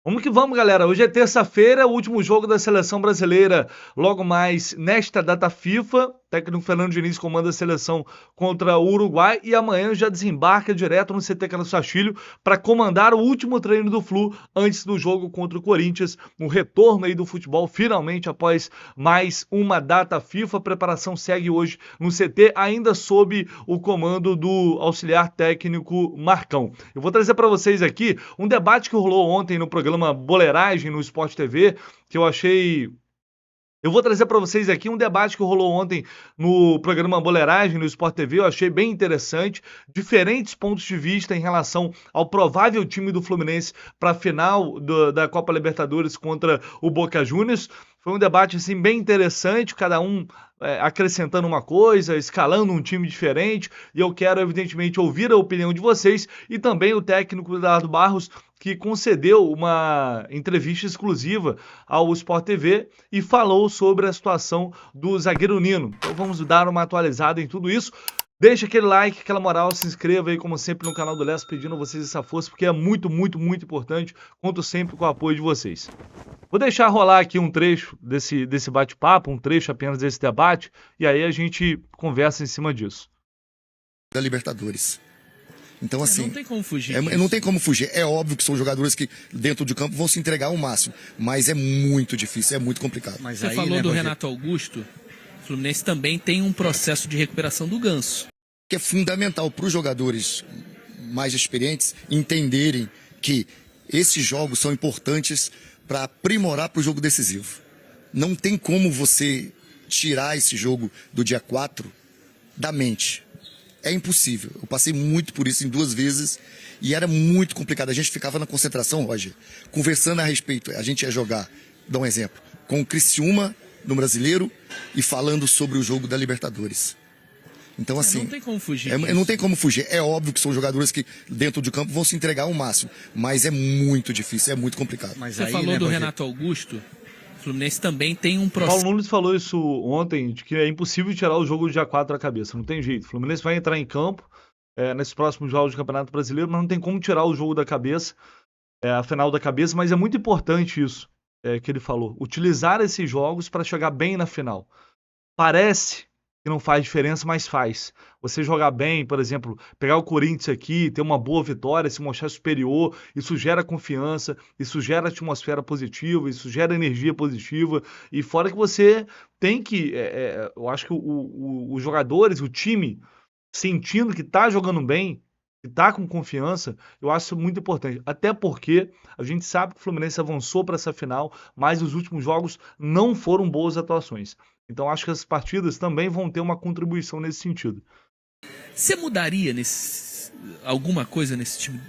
Vamos que vamos, galera. Hoje é terça-feira, o último jogo da seleção brasileira. Logo mais nesta data FIFA, o técnico Fernando Diniz comanda a seleção contra o Uruguai e amanhã já desembarca direto no CT Carlos Castilho para comandar o último treino do Flu antes do jogo contra o Corinthians. Um retorno aí do futebol finalmente após mais uma data FIFA. A preparação segue hoje no CT, ainda sob o comando do auxiliar técnico Marcão. Eu vou trazer para vocês aqui um debate que rolou ontem no programa Boleiragem no Sport TV, que eu achei. Eu vou trazer para vocês aqui um debate que rolou ontem no programa Boleiragem no Sport TV, eu achei bem interessante, diferentes pontos de vista em relação ao provável time do Fluminense para a final da Copa Libertadores contra o Boca Juniors. Foi um debate assim bem interessante, cada um acrescentando uma coisa, escalando um time diferente, e eu quero evidentemente ouvir a opinião de vocês e também o técnico Eduardo Barros, que concedeu uma entrevista exclusiva ao Sport TV e falou sobre a situação do zagueiro Nino. Então vamos dar uma atualizada em tudo isso. Deixa aquele like, aquela moral, se inscreva aí, como sempre, no canal do Lessa, pedindo a vocês essa força, porque é muito, muito, muito importante. Conto sempre com o apoio de vocês. Vou deixar rolar aqui um trecho desse bate-papo, um trecho apenas desse debate, e aí a gente conversa em cima disso. Da Libertadores. Então, assim, não tem como fugir. Não tem como fugir. É óbvio que são jogadores que, dentro de campo, vão se entregar ao máximo. Mas é muito difícil, é muito complicado. Mas você falou do Renato Augusto. O Fluminense também tem um processo de recuperação do Ganso. Que é fundamental para os jogadores mais experientes entenderem que esses jogos são importantes para aprimorar para o jogo decisivo. Não tem como você tirar esse jogo do dia 4 da mente. É impossível. Eu passei muito por isso em 2 vezes e era muito complicado. A gente ficava na concentração, Roger, conversando a respeito. A gente ia jogar, dá um exemplo, com o Criciúma no Brasileiro e falando sobre o jogo da Libertadores. Então, assim, não tem como fugir. Não tem como fugir. É óbvio que são jogadores que, dentro de campo, vão se entregar ao máximo. Mas é muito difícil, é muito complicado. Mas você falou do Renato Augusto. O Fluminense também tem um processo. Paulo Nunes falou isso ontem, de que é impossível tirar o jogo do dia 4 da cabeça. Não tem jeito. O Fluminense vai entrar em campo nesses próximos jogos do Campeonato Brasileiro, mas não tem como tirar o jogo da cabeça, a final da cabeça. Mas é muito importante isso que ele falou. Utilizar esses jogos para chegar bem na final. Parece que não faz diferença, mas faz. Você jogar bem, por exemplo, pegar o Corinthians aqui, ter uma boa vitória, se mostrar superior, isso gera confiança, isso gera atmosfera positiva, isso gera energia positiva, e fora que você tem que, eu acho que os jogadores, o time, sentindo que tá jogando bem, que tá com confiança, eu acho isso muito importante. Até porque a gente sabe que o Fluminense avançou para essa final, mas os últimos jogos não foram boas atuações. Então acho que as partidas também vão ter uma contribuição nesse sentido. Você mudaria alguma coisa nesse time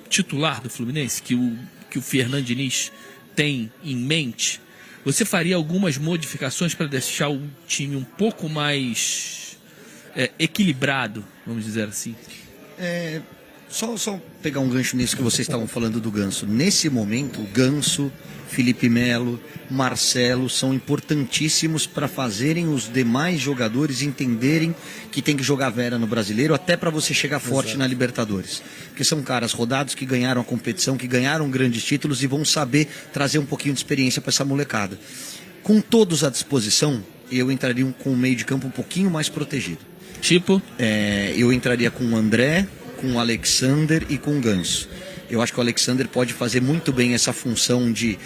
titular do Fluminense que o Fernando Diniz tem em mente? Você faria algumas modificações para deixar o time um pouco mais equilibrado, vamos dizer assim? Só pegar um gancho nisso que vocês estavam falando do Ganso. Nesse momento, o Ganso, Felipe Melo, Marcelo são importantíssimos para fazerem os demais jogadores entenderem que tem que jogar Vera no Brasileiro, até para você chegar forte na Libertadores. Porque são caras rodados que ganharam a competição, que ganharam grandes títulos e vão saber trazer um pouquinho de experiência para essa molecada. Com todos à disposição, eu entraria com o meio de campo um pouquinho mais protegido. Tipo? Eu entraria com o André, com o Alexander e com o Ganso. Eu acho que o Alexander pode fazer muito bem essa função de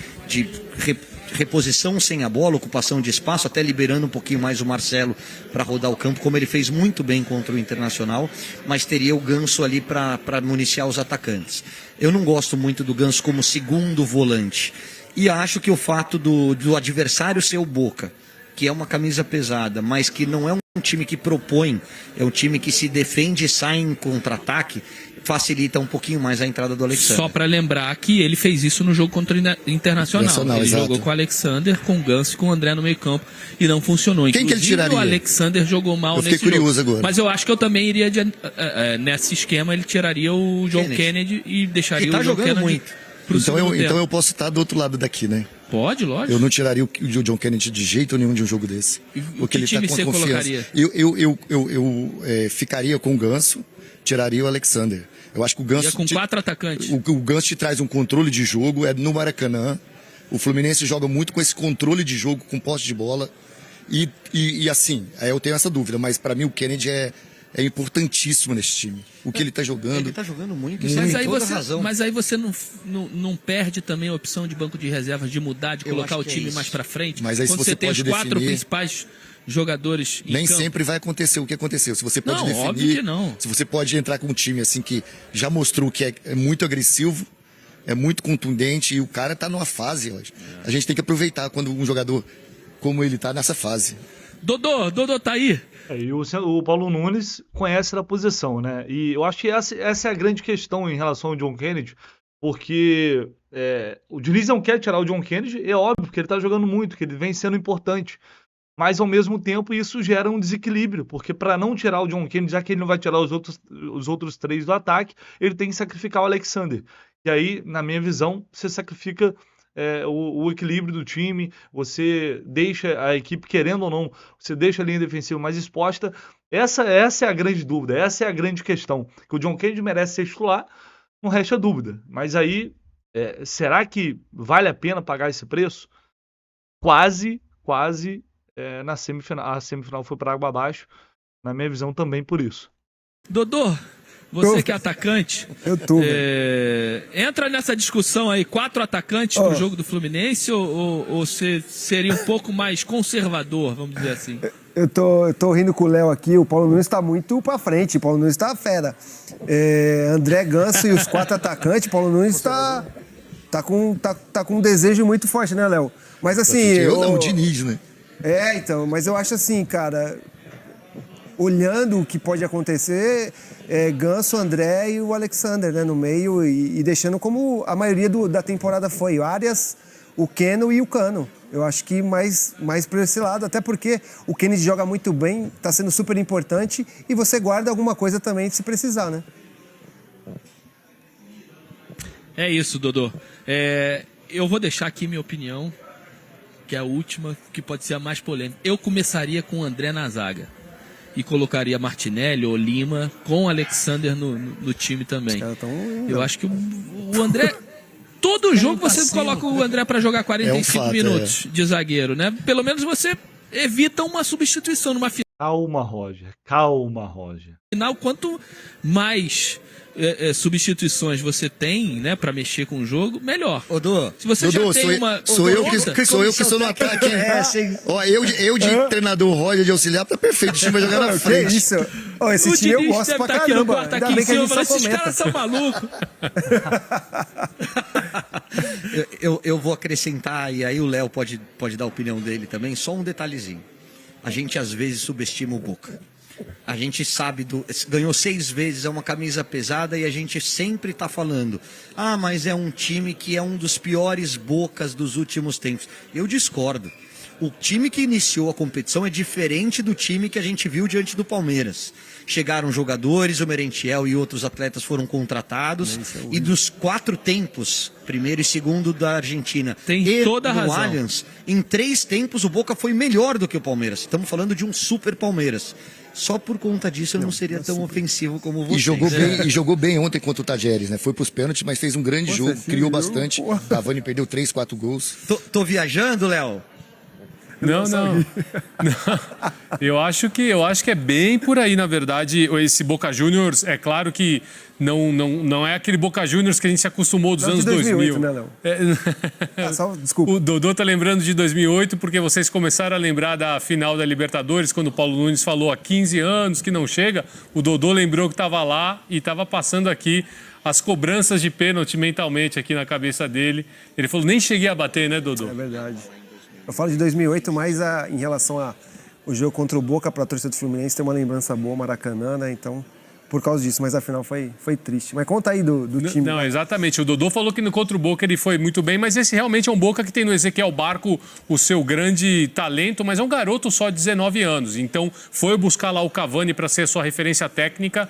reposição sem a bola, ocupação de espaço, até liberando um pouquinho mais o Marcelo para rodar o campo, como ele fez muito bem contra o Internacional, mas teria o Ganso ali para municiar os atacantes. Eu não gosto muito do Ganso como segundo volante. E acho que o fato do adversário ser o Boca, que é uma camisa pesada, mas que não é um time que propõe, é um time que se defende e sai em contra-ataque, facilita um pouquinho mais a entrada do Alexander. Só para lembrar que ele fez isso no jogo contra o Internacional. Ele exato. jogou com o Alexander, com o Ganso e com o André no meio campo e não funcionou. Quem que ele tiraria? O Alexander jogou mal nesse jogo. Eu fiquei curioso agora. Mas eu acho que eu também iria, nesse esquema, ele tiraria o John Kennedy e deixaria o John Kennedy muito. Então eu posso estar do outro lado daqui, né? Pode, lógico. Eu não tiraria o John Kennedy de jeito nenhum de um jogo desse. O que time você colocaria? Eu ficaria com o Ganso, tiraria o Alexander. Eu acho que o Ganso... com 4 atacantes. O Ganso te traz um controle de jogo, é no Maracanã. O Fluminense joga muito com esse controle de jogo, com posse de bola. E assim, eu tenho essa dúvida, mas para mim o Kennedy é importantíssimo nesse time. O que ele tá jogando... Ele tá jogando muito, mas aí você não perde também a opção de banco de reservas, de mudar, de colocar o time mais para frente? Mas aí quando você tem pode os 4 definir... principais jogadores em Nem campo. sempre vai acontecer o que aconteceu. Se você pode definir... Óbvio que não. Se você pode entrar com um time assim que já mostrou que é muito agressivo, é muito contundente e o cara tá numa fase hoje. A gente tem que aproveitar quando um jogador como ele tá nessa fase. Dodô tá aí. E o Paulo Nunes conhece da posição, né? E eu acho que essa é a grande questão em relação ao John Kennedy, porque o Diniz não quer tirar o John Kennedy, é óbvio, porque ele tá jogando muito, que ele vem sendo importante. Mas, ao mesmo tempo, isso gera um desequilíbrio, porque para não tirar o John Kennedy, já que ele não vai tirar os outros 3 do ataque, ele tem que sacrificar o Alexander. E aí, na minha visão, você sacrifica o equilíbrio do time, você deixa a equipe, querendo ou não, você deixa a linha defensiva mais exposta. Essa é a grande dúvida, essa é a grande questão. Que o John Kennedy merece ser titular, não resta dúvida. Mas aí, será que vale a pena pagar esse preço? Quase... na semifinal. A semifinal foi para água abaixo, na minha visão também por isso. Dodô, você que é atacante, entra nessa discussão aí, 4 atacantes pro jogo do Fluminense ou você seria um pouco mais conservador, vamos dizer assim? Eu tô rindo com o Léo aqui, o Paulo Nunes tá muito pra frente, o Paulo Nunes tá fera. André Ganso e os 4 atacantes, Paulo Nunes tá com um desejo muito forte, né, Léo? Mas assim... o Diniz, né? Então, mas eu acho assim, cara, olhando o que pode acontecer, Ganso, André e o Alexander, né, no meio e deixando como a maioria da temporada foi, o Arias, o Keno e o Cano. Eu acho que mais por esse lado, até porque o Kennedy joga muito bem, tá sendo super importante e você guarda alguma coisa também se precisar, né? É isso, Dodô. Eu vou deixar aqui minha opinião, que é a última, que pode ser a mais polêmica. Eu começaria com o André na zaga. E colocaria Martinelli ou Lima com o Alexander no time também. Eu acho que o André... Todo jogo você coloca o André para jogar 45 minutos de zagueiro, né? Pelo menos você evita uma substituição numa final. Calma, Roger. Final, quanto mais substituições você tem, né, para mexer com o jogo, melhor. Dodô, se você já tem uma... Sou eu que sou no ataque. Ó, eu de treinador, Roger de auxiliar, tá perfeito. O time vai jogar na frente. Que isso? Esse time eu gosto pra caramba. Ainda bem que a gente só esses caras são malucos. eu vou acrescentar, e aí o Léo pode dar a opinião dele também, só um detalhezinho. A gente às vezes subestima o Boca. A gente sabe, ganhou 6 vezes, é uma camisa pesada e a gente sempre está falando, mas é um time que é um dos piores Bocas dos últimos tempos. Eu discordo. O time que iniciou a competição é diferente do time que a gente viu diante do Palmeiras. Chegaram jogadores, o Merentiel e outros atletas foram contratados. E dos 4 tempos, primeiro e segundo da Argentina, tem toda a razão. Allianz, em 3 tempos o Boca foi melhor do que o Palmeiras. Estamos falando de um super Palmeiras. Só por conta disso eu não seria tão ofensivo como você. E jogou bem ontem contra o Tajeres, né? Foi pros pênaltis, mas fez um grande jogo, criou bastante. Cavani perdeu 3, 4 gols. Tô viajando, Léo? Não. Eu acho que é bem por aí, na verdade. Esse Boca Juniors, é claro que não é aquele Boca Juniors que a gente se acostumou dos anos 2008, 2000. Né, Léo? Desculpa. O Dodô tá lembrando de 2008 porque vocês começaram a lembrar da final da Libertadores, quando o Paulo Nunes falou há 15 anos que não chega. O Dodô lembrou que estava lá e estava passando aqui as cobranças de pênalti mentalmente aqui na cabeça dele. Ele falou, nem cheguei a bater, né, Dodô? É verdade. Eu falo de 2008, mas em relação ao jogo contra o Boca, para a torcida do Fluminense, tem uma lembrança boa, Maracanã, né? Então, por causa disso. Mas afinal foi triste. Mas conta aí do time. Não, exatamente. O Dodô falou que no contra o Boca ele foi muito bem, mas esse realmente é um Boca que tem no Ezequiel Barco o seu grande talento, mas é um garoto só de 19 anos. Então, foi buscar lá o Cavani para ser a sua referência técnica.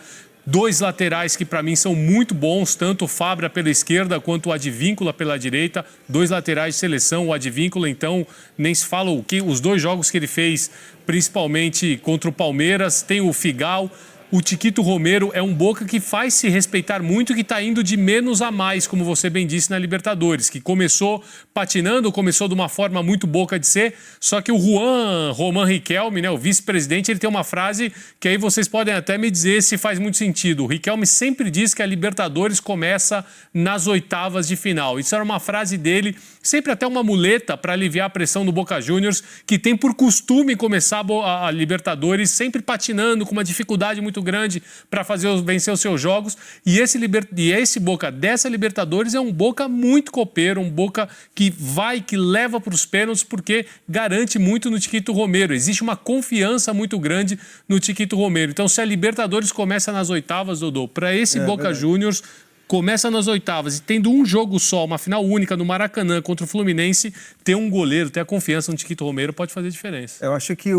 2 laterais que para mim são muito bons, tanto o Fabra pela esquerda quanto o Advíncula pela direita. 2 laterais de seleção, o Advíncula então nem se fala os 2 jogos que ele fez, principalmente contra o Palmeiras. Tem o Figal, o Chiquito Romero é um Boca que faz se respeitar muito, que está indo de menos a mais, como você bem disse, na Libertadores, que começou patinando, começou de uma forma muito Boca de ser, só que o Román Riquelme, né, o vice-presidente, ele tem uma frase que aí vocês podem até me dizer se faz muito sentido. O Riquelme sempre diz que a Libertadores começa nas oitavas de final. Isso era uma frase dele, sempre até uma muleta para aliviar a pressão do Boca Juniors, que tem por costume começar a Libertadores sempre patinando, com uma dificuldade muito grande para vencer os seus jogos. E esse Boca dessa Libertadores é um Boca muito copeiro, um Boca que leva para os pênaltis, porque garante muito no Chiquito Romero. Existe uma confiança muito grande no Chiquito Romero. Então, se a Libertadores começa nas oitavas, Dodô, para esse Boca Juniors, começa nas oitavas e tendo um jogo só, uma final única no Maracanã contra o Fluminense, ter um goleiro, ter a confiança no Chiquito Romero pode fazer diferença. Eu acho que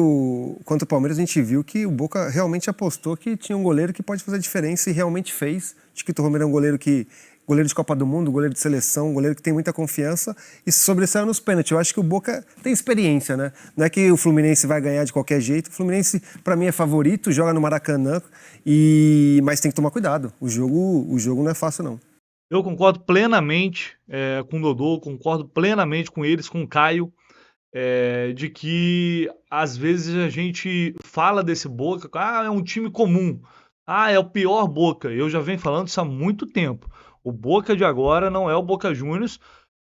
contra o Palmeiras a gente viu que o Boca realmente apostou que tinha um goleiro que pode fazer diferença e realmente fez. O Chiquito Romero é um goleiro de Copa do Mundo, goleiro de seleção, goleiro que tem muita confiança e se sobressaiu nos pênaltis. Eu acho que o Boca tem experiência, né? Não é que o Fluminense vai ganhar de qualquer jeito. O Fluminense, para mim, é favorito, joga no Maracanã, mas tem que tomar cuidado. O jogo não é fácil, não. Eu concordo plenamente com o Dodô, concordo plenamente com eles, com o Caio, de que às vezes a gente fala desse Boca, é um time comum, é o pior Boca. Eu já venho falando isso há muito tempo. O Boca de agora não é o Boca Juniors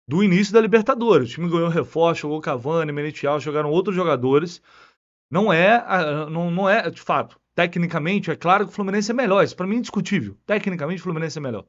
do início da Libertadores. O time ganhou reforço, jogou Cavani, Merentiel, jogaram outros jogadores. Não é, de fato, tecnicamente, é claro que o Fluminense é melhor. Isso para mim é indiscutível. Tecnicamente, o Fluminense é melhor.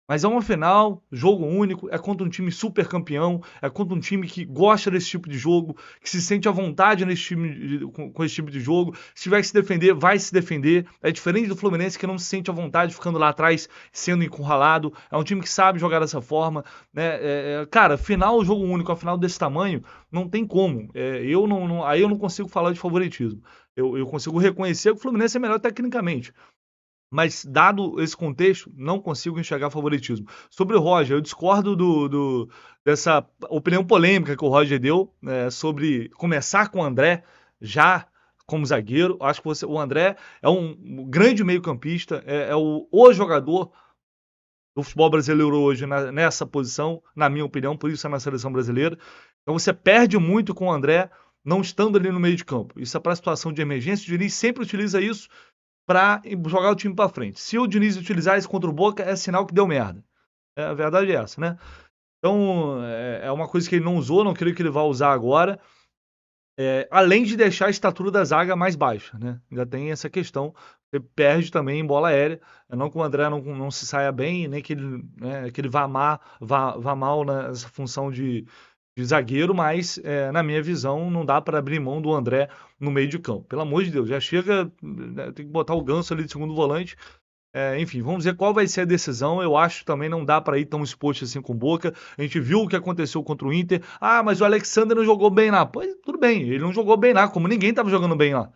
Mas é uma final, jogo único, é contra um time super campeão, é contra um time que gosta desse tipo de jogo, que se sente à vontade com esse tipo de jogo. Se tiver que se defender, vai se defender. É diferente do Fluminense, que não se sente à vontade ficando lá atrás, sendo encurralado. É um time que sabe jogar dessa forma, né? Cara, final, jogo único, a final desse tamanho, não tem como. Aí eu não consigo falar de favoritismo. Eu consigo reconhecer que o Fluminense é melhor tecnicamente. Mas, dado esse contexto, não consigo enxergar favoritismo. Sobre o Roger, eu discordo dessa opinião polêmica que o Roger deu sobre começar com o André já como zagueiro. Acho que o André é um grande meio-campista, é o jogador do futebol brasileiro hoje nessa posição, na minha opinião, por isso é na seleção brasileira. Então você perde muito com o André não estando ali no meio de campo. Isso é para situação de emergência. O Diniz sempre utiliza isso para jogar o time para frente. Se o Diniz utilizar isso contra o Boca, é sinal que deu merda. A verdade é essa, né? Então, é uma coisa que ele não usou, não creio que ele vá usar agora. Além de deixar a estatura da zaga mais baixa, né? Ainda tem essa questão. Você perde também em bola aérea. Não que o André não se saia bem, nem que ele vá mal nessa função de zagueiro, mas na minha visão não dá para abrir mão do André no meio de campo. Pelo amor de Deus, já chega, tem que botar o Ganso ali de segundo volante. Enfim, vamos ver qual vai ser a decisão. Eu acho que também não dá para ir tão exposto assim com o Boca. A gente viu o que aconteceu contra o Inter. Mas o Alexandre não jogou bem lá. Pois, tudo bem, ele não jogou bem lá, como ninguém estava jogando bem lá.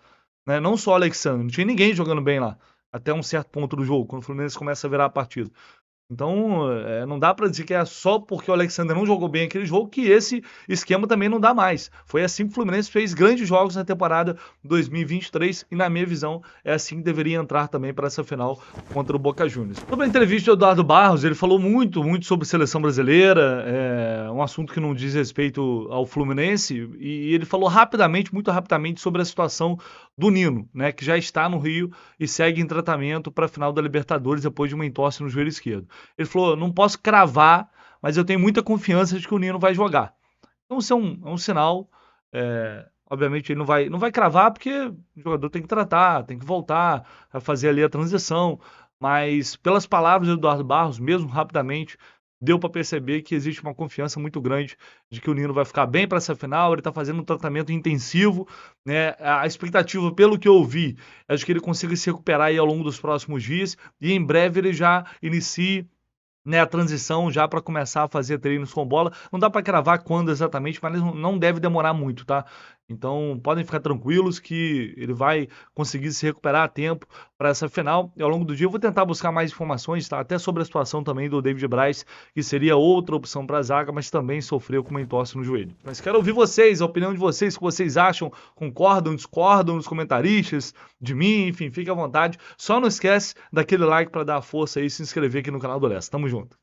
Né? Não só o Alexandre, não tinha ninguém jogando bem lá. Até um certo ponto do jogo, quando o Fluminense começa a virar a partida. Então, não dá para dizer que é só porque o Alexandre não jogou bem aquele jogo que esse esquema também não dá mais. Foi assim que o Fluminense fez grandes jogos na temporada 2023 e, na minha visão, é assim que deveria entrar também para essa final contra o Boca Juniors. Sobre a entrevista do Eduardo Barros, ele falou muito sobre seleção brasileira, um assunto que não diz respeito ao Fluminense, e ele falou muito rapidamente sobre a situação do Nino, né, que já está no Rio e segue em tratamento para a final da Libertadores depois de uma entorse no joelho esquerdo. Ele falou, não posso cravar, mas eu tenho muita confiança de que o Nino vai jogar. Então isso é um sinal. Obviamente ele não vai cravar porque o jogador tem que tratar, tem que voltar a fazer ali a transição, mas pelas palavras do Eduardo Barros, mesmo rapidamente, deu para perceber que existe uma confiança muito grande de que o Nino vai ficar bem para essa final. Ele está fazendo um tratamento intensivo, né? A expectativa, pelo que eu ouvi, é de que ele consiga se recuperar aí ao longo dos próximos dias e em breve ele já inicie né, a transição já para começar a fazer treinos com bola. Não dá para cravar quando exatamente, mas não deve demorar muito, tá? Então podem ficar tranquilos que ele vai conseguir se recuperar a tempo para essa final. E ao longo do dia eu vou tentar buscar mais informações, tá? Até sobre a situação também do David Braz, que seria outra opção para a zaga, mas também sofreu com uma entorse no joelho. Mas quero ouvir vocês, a opinião de vocês, o que vocês acham, concordam, discordam nos comentaristas, de mim, enfim, fique à vontade. Só não esquece daquele like para dar força aí e se inscrever aqui no canal do Lessa. Tamo junto.